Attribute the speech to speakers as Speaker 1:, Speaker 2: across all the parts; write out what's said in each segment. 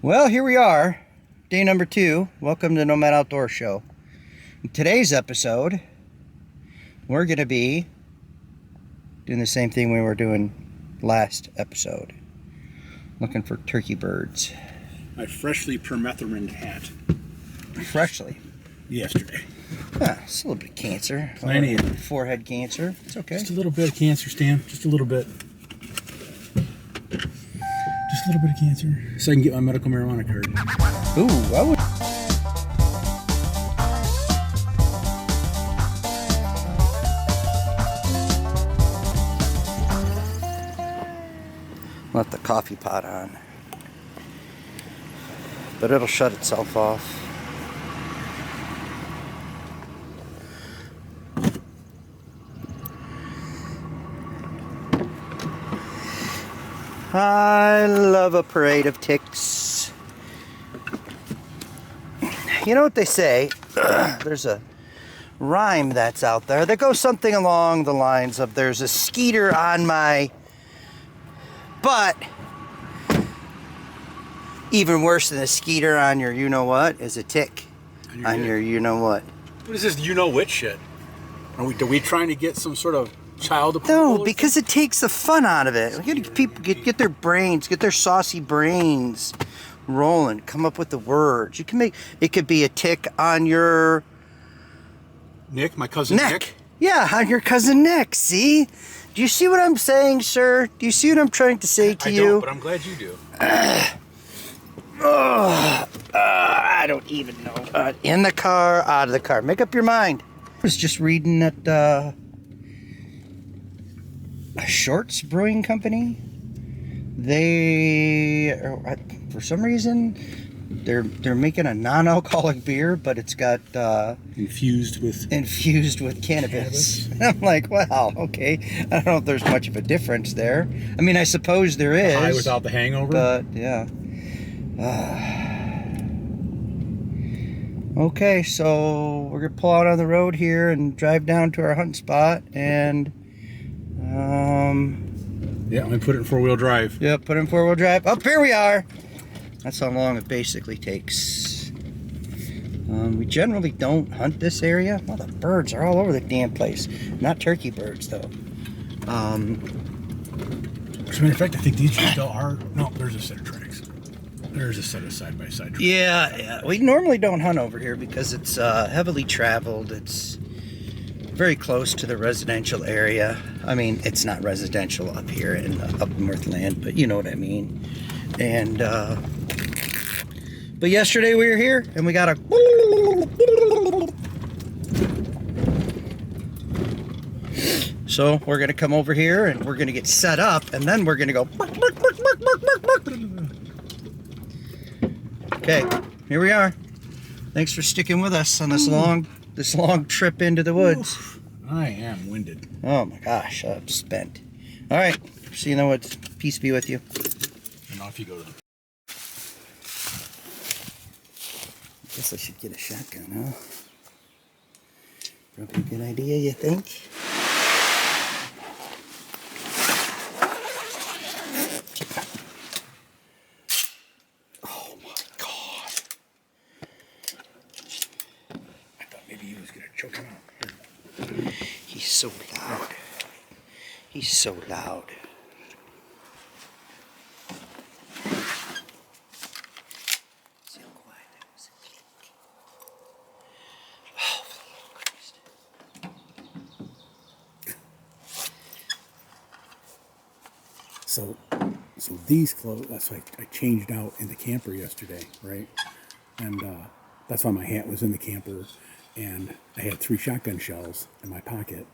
Speaker 1: Well, here we are, day number 2. Welcome to Nomad Outdoors Show. In today's episode, we're going to be doing the same thing we were doing last episode. Looking for turkey birds.
Speaker 2: My freshly permethrin hat.
Speaker 1: Freshly?
Speaker 2: Yesterday.
Speaker 1: It's a little bit of cancer.
Speaker 2: Plenty of
Speaker 1: forehead cancer. It's okay.
Speaker 2: Just a little bit of cancer, Stan. Just a little bit. Just a little bit of cancer. So I can get my medical marijuana card.
Speaker 1: Ooh, I would. Let the coffee pot on. But it'll shut itself off. I love a parade of ticks. You know what they say? There's a rhyme that's out there that goes something along the lines of there's a skeeter on my butt. Even worse than a skeeter on your you-know-what is a tick on your you-know-what.
Speaker 2: What is this you-know-what shit? Are we trying to get some sort of child approval?
Speaker 1: No, because it takes the fun out of it. We gotta people get their brains, get their saucy brains rolling. Come up with the words. You can make it. Could be a tick on your
Speaker 2: Nick, my cousin
Speaker 1: neck.
Speaker 2: Nick.
Speaker 1: Yeah, on your cousin Nick. See? Do you see what I'm saying, sir? Do you see what I'm trying to say to you?
Speaker 2: I don't, but I'm glad you do.
Speaker 1: I don't even know. In the car, out of the car. Make up your mind. I was just reading that a Shorts Brewing Company. They, for some reason, they're making a non-alcoholic beer, but it's got infused with cannabis. I'm like, wow, okay. I don't know if there's much of a difference there. I mean, I suppose there is.
Speaker 2: High without the hangover.
Speaker 1: But yeah. Okay, so we're gonna pull out on the road here and drive down to our hunting spot, and
Speaker 2: yeah, I'm gonna put it in 4-wheel drive.
Speaker 1: yeah, put it in 4-wheel drive. Up here we are. That's how long it basically takes. We generally don't hunt this area. Well, the birds are all over the damn place. Not turkey birds though.
Speaker 2: As a matter of fact, I think these still are. No, there's a set of tracks. There's a set of side-by-side tracks.
Speaker 1: Yeah. We normally don't hunt over here because it's heavily traveled. It's very close to the residential area. I mean, it's not residential up here in up Northland, but you know what I mean. And but yesterday we were here and we got a so we're gonna come over here and we're gonna get set up and then we're gonna go okay, here we are. Thanks for sticking with us on this long trip into the woods.
Speaker 2: Oof, I am winded.
Speaker 1: Oh my gosh, I'm spent. All right, see you in the woods. Peace be with you.
Speaker 2: And off you go then.
Speaker 1: Guess I should get a shotgun, huh? Probably a good idea, you think? Oh my God.
Speaker 2: I thought maybe he was gonna choke him out.
Speaker 1: He's so loud. He's so loud. See how quiet that was? Oh, for the love of Christ.
Speaker 2: So these clothes, that's why I changed out in the camper yesterday, right? And that's why my hat was in the camper, and I had 3 shotgun shells in my pocket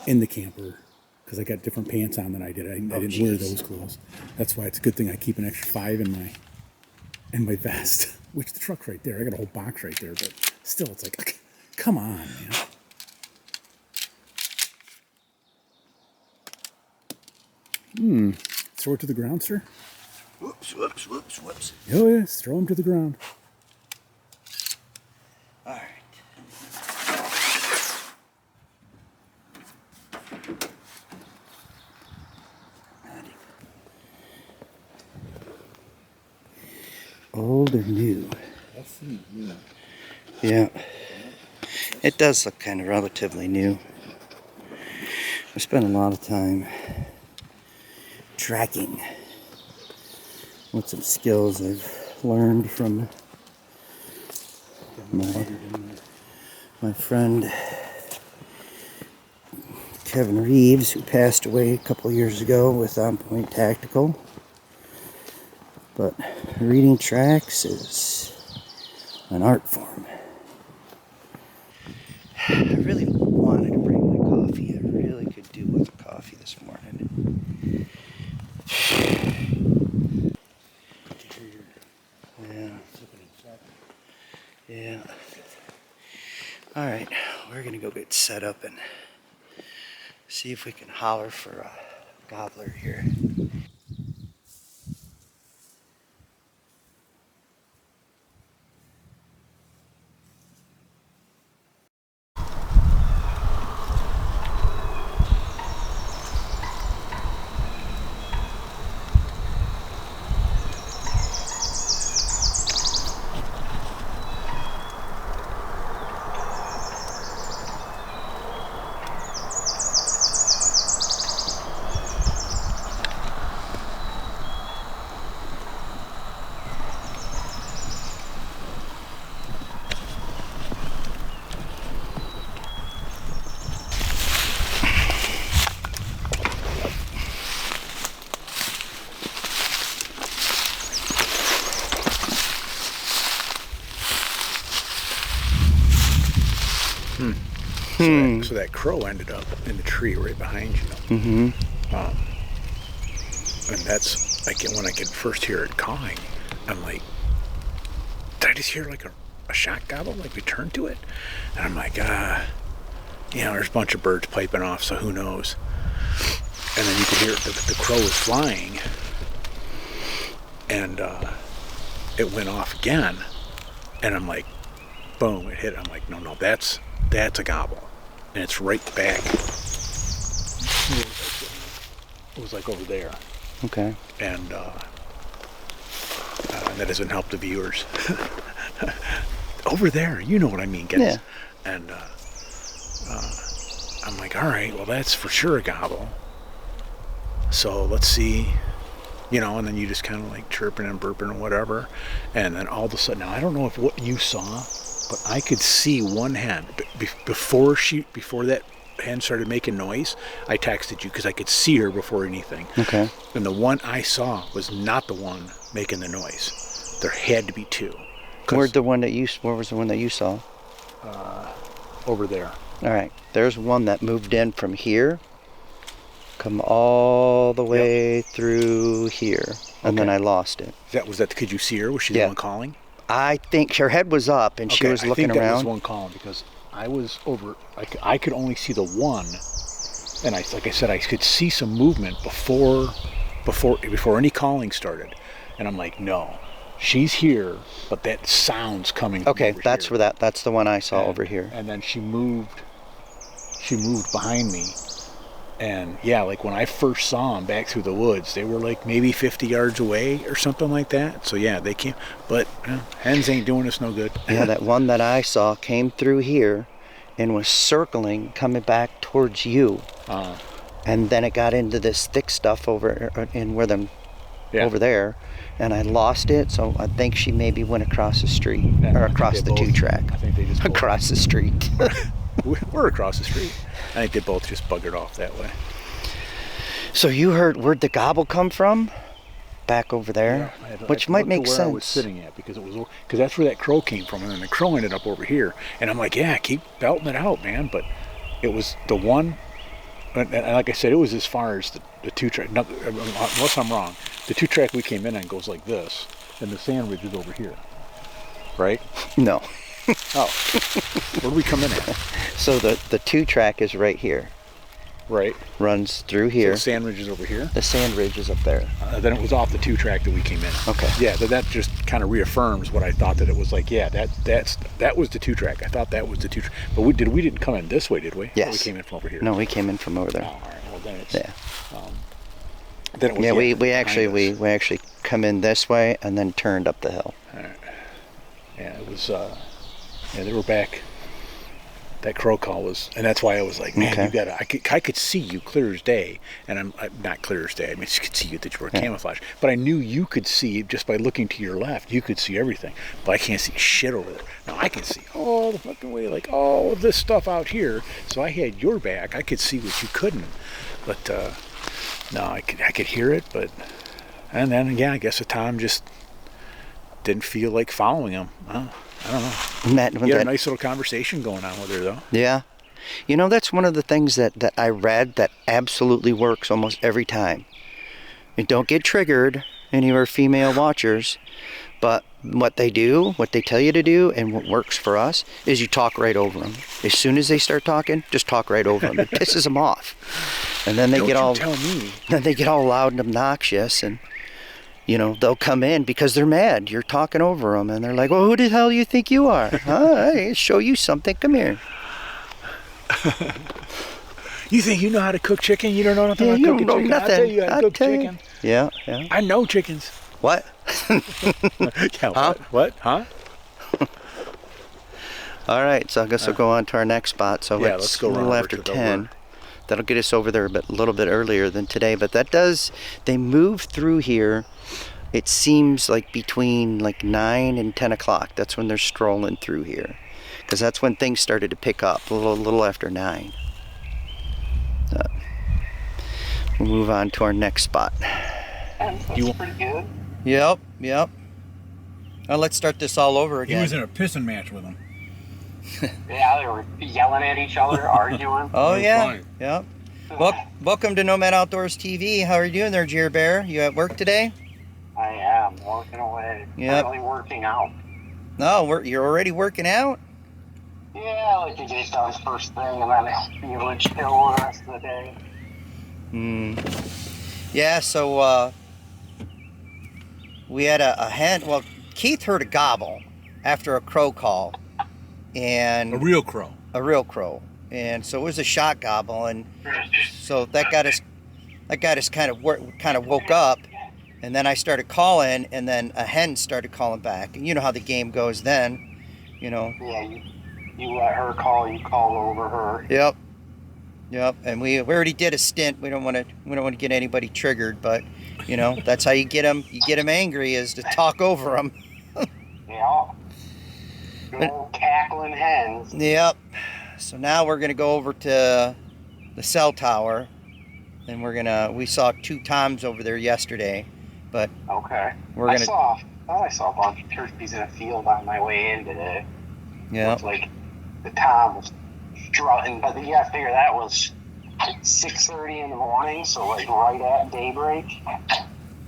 Speaker 2: in the camper because I got different pants on than I did. I didn't wear those clothes. That's why it's a good thing I keep an extra 5 in my vest. Which the truck's right there. I got a whole box right there, but still, it's like, come on, man. Throw it to the ground, sir?
Speaker 1: Whoops.
Speaker 2: Oh, yes, throw him to the ground.
Speaker 1: All right. Old or new?
Speaker 2: s13e7.
Speaker 1: Yeah. It does look kind of relatively new. I spent a lot of time tracking with some skills I've learned from my friend Kevin Reeves, who passed away a couple years ago with On Point Tactical. But reading tracks is an art form. I really wanted to bring my coffee. I really could do with a coffee this morning. Yeah. Yeah. Alright, we're gonna go get set up and see if we can holler for a gobbler here.
Speaker 2: So that crow ended up in the tree right behind you.
Speaker 1: Mm-hmm.
Speaker 2: And that's like when I could first hear it cawing, I'm like, did I just hear like a shot gobble? Like we turned to it? And I'm like, there's a bunch of birds piping off, so who knows? And then you could hear the crow was flying, and it went off again, and I'm like, boom, it hit. I'm like, no, that's a gobble. And it's right back. It was like over there.
Speaker 1: Okay.
Speaker 2: And that doesn't help the viewers. Over there, you know what I mean, guys.
Speaker 1: Yeah.
Speaker 2: And I'm like, all right, well, that's for sure a gobble. So let's see, and then you just kind of like chirping and burping and whatever. And then all of a sudden, now I don't know if what you saw, but I could see one hen before that hen started making noise. I texted you because I could see her before anything.
Speaker 1: Okay.
Speaker 2: And the one I saw was not the one making the noise. There had to be two.
Speaker 1: Where was the one that you saw?
Speaker 2: Over there.
Speaker 1: All right. There's one that moved in from here, come all the way through here, and then I lost it.
Speaker 2: Could you see her? Was she the one calling?
Speaker 1: I think her head was up and she was looking around.
Speaker 2: I think that was one calling because I was over. I could only see the one, and like I said, I could see some movement before any calling started, and I'm like, no, she's here, but that sound's coming.
Speaker 1: Okay,
Speaker 2: from over
Speaker 1: that's
Speaker 2: here.
Speaker 1: that's the one I saw over here.
Speaker 2: And then she moved behind me, and like when I first saw them back through the woods, they were like maybe 50 yards away or something like that. So yeah, they came, but hens ain't doing us no good.
Speaker 1: Yeah, that one that I saw came through here and was circling, coming back towards you. And then it got into this thick stuff over over there, and I lost it. So I think she maybe went across the street or across the 2-track.
Speaker 2: I think they just
Speaker 1: across the street.
Speaker 2: We're across the street. I think they both just buggered off that way.
Speaker 1: So you heard, where'd the gobble come from? Back over there, which might make sense.
Speaker 2: I was sitting at because that's where that crow came from, and then the crow ended up over here. And I'm like, yeah, keep belting it out, man. But it was the one, and like I said, it was as far as the 2-track. No, unless I'm wrong, the 2-track we came in on goes like this, and the sand ridge is over here, right?
Speaker 1: No.
Speaker 2: Oh, where do we come in at?
Speaker 1: So the 2-track is right here.
Speaker 2: Right.
Speaker 1: Runs through here.
Speaker 2: So the sand ridge is over here?
Speaker 1: The sand ridge is up there.
Speaker 2: Then it was off the 2-track that we came in.
Speaker 1: Okay.
Speaker 2: Yeah, that just kind of reaffirms what I thought that it was like. Yeah, that was the 2-track. I thought that was the 2-track. But we didn't come in this way, did we?
Speaker 1: Yes.
Speaker 2: Or we came in from over here.
Speaker 1: No, we came in from over there.
Speaker 2: Oh, all right. Well, then it's
Speaker 1: then it was we actually come in this way and then turned up the hill.
Speaker 2: was, yeah, they were back. That crow call was, and that's why I was like, man,
Speaker 1: Okay.
Speaker 2: you gotta. I could see you clear as day, and I'm not clear as day. I mean, I could see you that you were camouflage, but I knew you could see just by looking to your left. You could see everything, but I can't see shit over there. Now I can see all the fucking way, like all of this stuff out here. So I had your back. I could see what you couldn't, but no, I could hear it, but and then again, I guess the Tom just didn't feel like following him. I don't know. You had a nice little conversation going on with her, though.
Speaker 1: Yeah. You know, that's one of the things that I read that absolutely works almost every time. And don't get triggered, any of our female watchers, but what they do, what they tell you to do, and what works for us is you talk right over them. As soon as they start talking, just talk right over them. It pisses them off. And then they
Speaker 2: Don't
Speaker 1: get all,
Speaker 2: you tell me.
Speaker 1: Then they get all loud and obnoxious, and you know, they'll come in because they're mad. You're talking over them, and they're like, well, who the hell do you think you are? I'll show you something. Come here.
Speaker 2: You think you know how to cook chicken? You don't know nothing
Speaker 1: Yeah,
Speaker 2: about
Speaker 1: you
Speaker 2: cooking
Speaker 1: don't know
Speaker 2: chicken? I'll tell you how to cook
Speaker 1: tell you.
Speaker 2: chicken.
Speaker 1: Yeah, yeah.
Speaker 2: I know chickens.
Speaker 1: What?
Speaker 2: Yeah,
Speaker 1: Huh?
Speaker 2: What? Huh?
Speaker 1: All right, so I guess we'll go on to our next spot. So
Speaker 2: Yeah,
Speaker 1: it's
Speaker 2: let's go
Speaker 1: a little
Speaker 2: around
Speaker 1: after
Speaker 2: to the
Speaker 1: 10.
Speaker 2: over.
Speaker 1: That'll get us over there a little bit earlier than today. But that does, they move through here. It seems like between like 9 and 10 o'clock. That's when they're strolling through here. Because that's when things started to pick up, a little after 9. We'll move on to our next spot.
Speaker 3: That's pretty good.
Speaker 1: Yep. Now let's start this all over
Speaker 2: He
Speaker 1: again.
Speaker 2: was in a pissing match with him.
Speaker 3: Yeah, they were yelling at each other, arguing.
Speaker 1: Oh,
Speaker 2: It was
Speaker 1: yeah.
Speaker 2: fine.
Speaker 1: Yep. Welcome to Nomad Outdoors TV. How are you doing there, Jer Bear? You at work today?
Speaker 3: I am working away.
Speaker 1: Yep.
Speaker 3: Currently working out.
Speaker 1: No, you're already working out?
Speaker 3: Yeah, I like to get it done first thing and then be able to chill the rest of the day.
Speaker 1: Yeah, so we had a hen. Well, Keith heard a gobble after a crow call, and
Speaker 2: A real crow.
Speaker 1: a real crow, and so it was a shot gobble, and so that got us kind of woke up, and then I started calling, and then a hen started calling back, and you know how the game goes then, you know.
Speaker 3: Yeah, you let her call, you call over her.
Speaker 1: Yep, and we already did a stint. We don't want to get anybody triggered, but you know that's how you get them. You get them angry is to talk over them.
Speaker 3: Yeah. Good old cackling hens.
Speaker 1: Yep. So now we're gonna go over to the cell tower, and we saw 2 toms over there yesterday, but
Speaker 3: Okay.
Speaker 1: we're gonna.
Speaker 3: I saw a bunch of turkeys in a field on my way in today.
Speaker 1: Yeah.
Speaker 3: Looked like the Tom was strutting, but you gotta figure that was 6:30 in the morning, so like right at daybreak.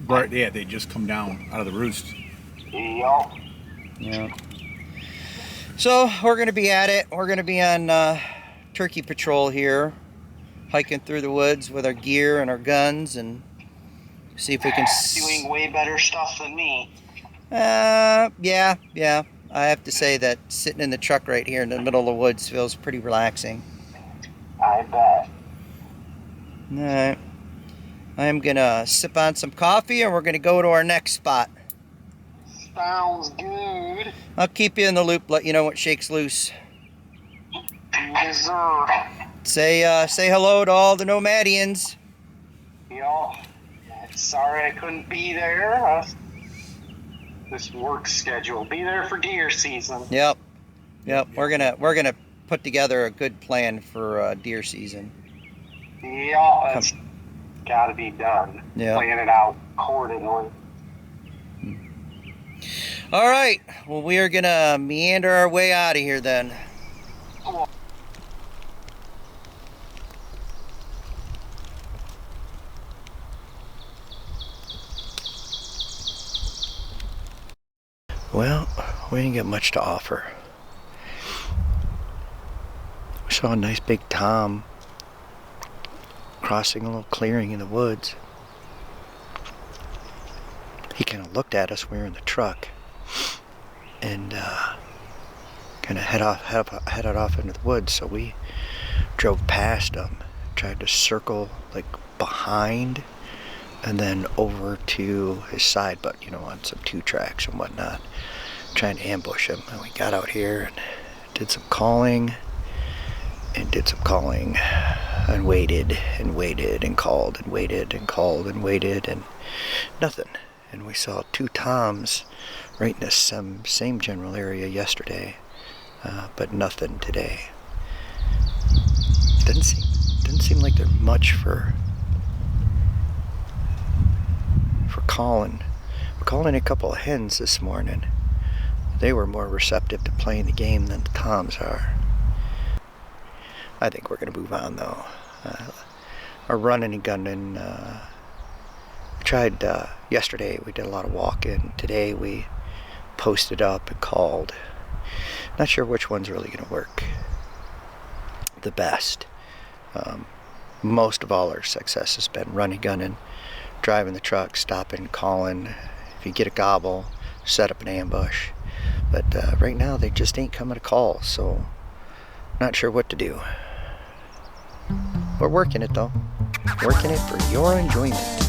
Speaker 2: Right, yeah, they just come down out of the roost.
Speaker 3: Yup.
Speaker 1: Yeah. So we're gonna be at it. We're gonna be on turkey patrol here, hiking through the woods with our gear and our guns, and see if we can.
Speaker 3: Doing way better stuff than me.
Speaker 1: Yeah. I have to say that sitting in the truck right here in the middle of the woods feels pretty relaxing.
Speaker 3: I bet.
Speaker 1: All right. I am gonna sip on some coffee, and we're gonna go to our next spot.
Speaker 3: Sounds good.
Speaker 1: I'll keep you in the loop, let you know what shakes loose.
Speaker 3: Yes, sir.
Speaker 1: Say hello to all the Nomadians.
Speaker 3: Yup. Sorry I couldn't be there. This work schedule. Be there for deer season.
Speaker 1: Yep. We're gonna put together a good plan for deer season.
Speaker 3: Yeah, that's got to be done.
Speaker 1: Yeah.
Speaker 3: Plan it out accordingly.
Speaker 1: All right. Well, we are gonna meander our way out of here then. Well, we didn't get much to offer. We saw a nice big tom crossing a little clearing in the woods. He kind of looked at us. We were in the truck, and kind of headed off into the woods. So we drove past him, tried to circle like behind, and then over to his side, but you know, on some 2 tracks and whatnot. trying to ambush them. And we got out here and did some calling and did some calling and waited and waited and called and waited and called and waited and nothing. And we saw 2 toms right in the same general area yesterday, but nothing today. Didn't seem like they're much for calling. We're calling a couple of hens this morning. They were more receptive to playing the game than the toms are. I think we're going to move on though. Our running and gunning, we tried yesterday, we did a lot of walking. Today we posted up and called. Not sure which one's really going to work the best. Most of all our success has been running, gunning, driving the truck, stopping, calling. If you get a gobble, set up an ambush. But right now they just ain't coming to call, so not sure what to do. We're working it though. Working it for your enjoyment.